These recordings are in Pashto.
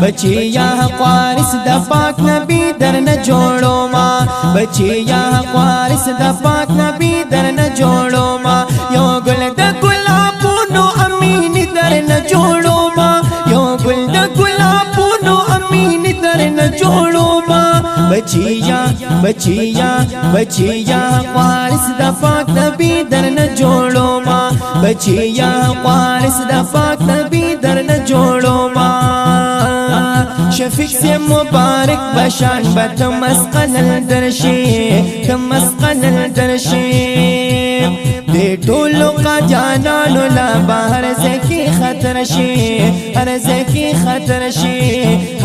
بچیا حق وارث د پاک نبی درنه جوړو ما بچیا حق وارث د پاک نبی درنه جوړو ما یو ګل د ګلابونو امین درنه جوړو ما یو ګل د ګلابونو امین درنه جوړو ما بچیا بچیا بچیا حق وارث د پاک نبی درنه جوړو ما بچیا حق وارث د پاک نبی درنه جوړو ما شفیق سے مبارک بشان بت مسقل درشی تم مسقل درشی دے ټولو کا جانانو لا بهر زکی خطر شي هر زکی خطر شي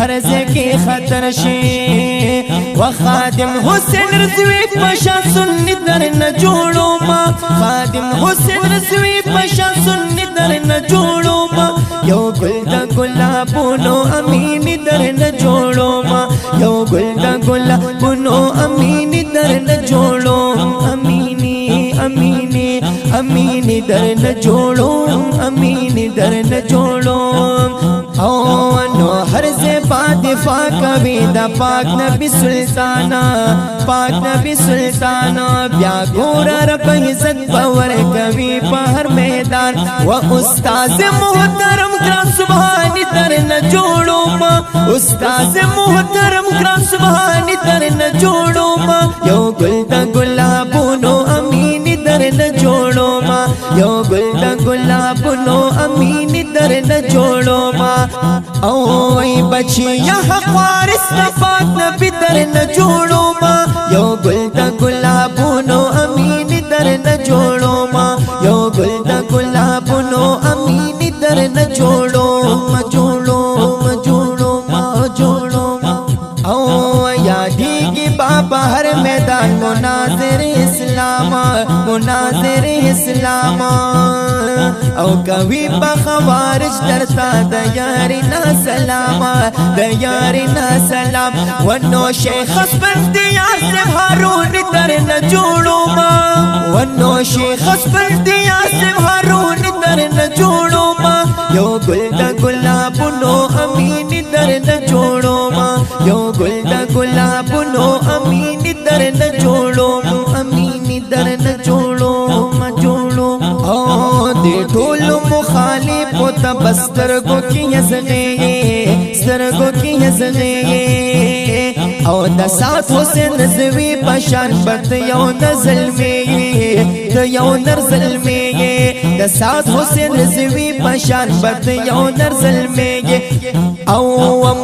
هر زکی خطر شي وخادم حسین رضوی پشا سنت درنه جوړو ما خادم حسین رضوی پشا سنت درنه جوړو ما یو ګل د ګلابونو امین درنه جوړو ما یو ګل د ګلابونو امین درنه جوړو امینی امینی امینی درنه جوړو امینی درنه جوړو او نو هر سے دفاع کوي د پاک نبی سلطانا پاک نبی سلطانا بیا ګور رب عزت باور کوي په هر میدان و استاد محترم ګران سبحان درنه جوړو ما استاد محترم ګران سبحان درنه جوړو ما یو ګل د ګلابونو امین درنه جوړو ما یو ګل د ګلابونو امین درنه جوړو ما او ای بچیا حق وارث د پاک نبی درنه جوړو ما یو ګل د ګلابونو امین درنه جوړو ما یو ګل د ګلابونو امین درنه جوړو ما جوړو ما جوړو ما جوړو او یادېږي بابا هر میدان مناظر اسلام مناظر اسلام او کوي په خوارج درتا د یارنا سلام د یارنا سلام ونو شیخ اسفندیار سے هارون درنه جوړو ما ونو شیخ اسفندیار سے هارون درنه جوړو ما یو ګل د ګلابونو امین درنه جوړو ما یو ګل د ګلابونو امین درنه جوړو امین درنه جوړو ما جوړو او دې ټولو مخالفو ته بسترګو کې یزغې سترګو کې یزغې او د سات حسین رضوی پشان بت یو نزل می د یو نرزل می د سات حسین رضوی پشان بت یو نرزل می او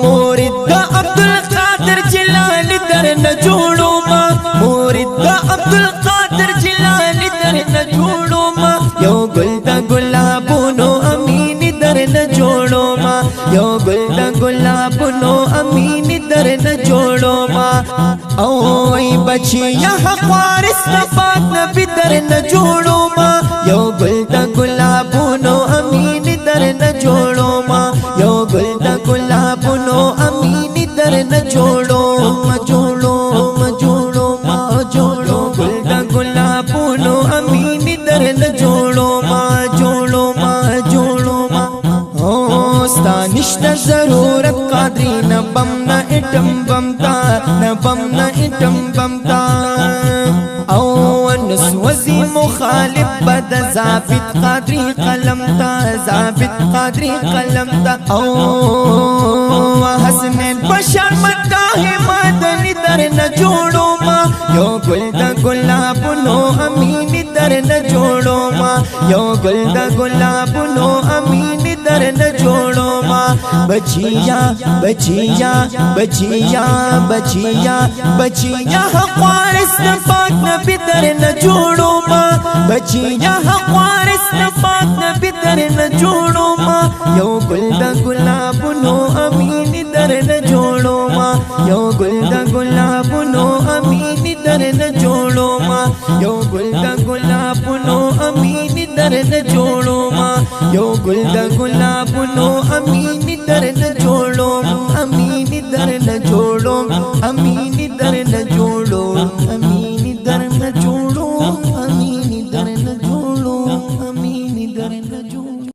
مرید د عبدالقادر جیلانی درنه جوړو ما مرید د عبدالقادر جیلانی درنه جوړو ما یو ګل د ګلابونو امین درنه جوړو ما یو ګل د ګلابونو امین درنه جوړو ما او ای بچیا حق وارث د پاک نبی درنه جوړو ما یو ګل د ګلابونو امین درنه جوړو ما یو ګل د ګلابونو امین درنه جوړو ما جوړو ما جوړو ما جوړو ګل د ګلابونو امین درنه جوړو ما جوړو ما جوړو ما او ستانشت ضرورت قادری نبم نہ اٹم بمتا نبم نہ اٹم بمتا او نسوزی مخالف بد ضابط قادری قلم تا ضابط قادری قلم تا او حسنین بشار مداح مدنی درنه جوړو ما یو ګل د ګلابونو امین درنه جوړو ما یو ګل د ګلابونو امین درنه جوړو ما بچیا بچیا بچیا بچیا بچیا حق وارث د پاک نبی درنه جوړو ما بچیا حق وارث د پاک نبی درنه جوړو ما یو ګل د ګلابونو امین درنه جوړو ما یو ګل د ګلابونو امین درنه جوړو ما یو ګل د ګلابونو امین درنه جوړو ما یو ګل د ګلابونو امین درنه جوړو امین درنه جوړو امین درنه جوړو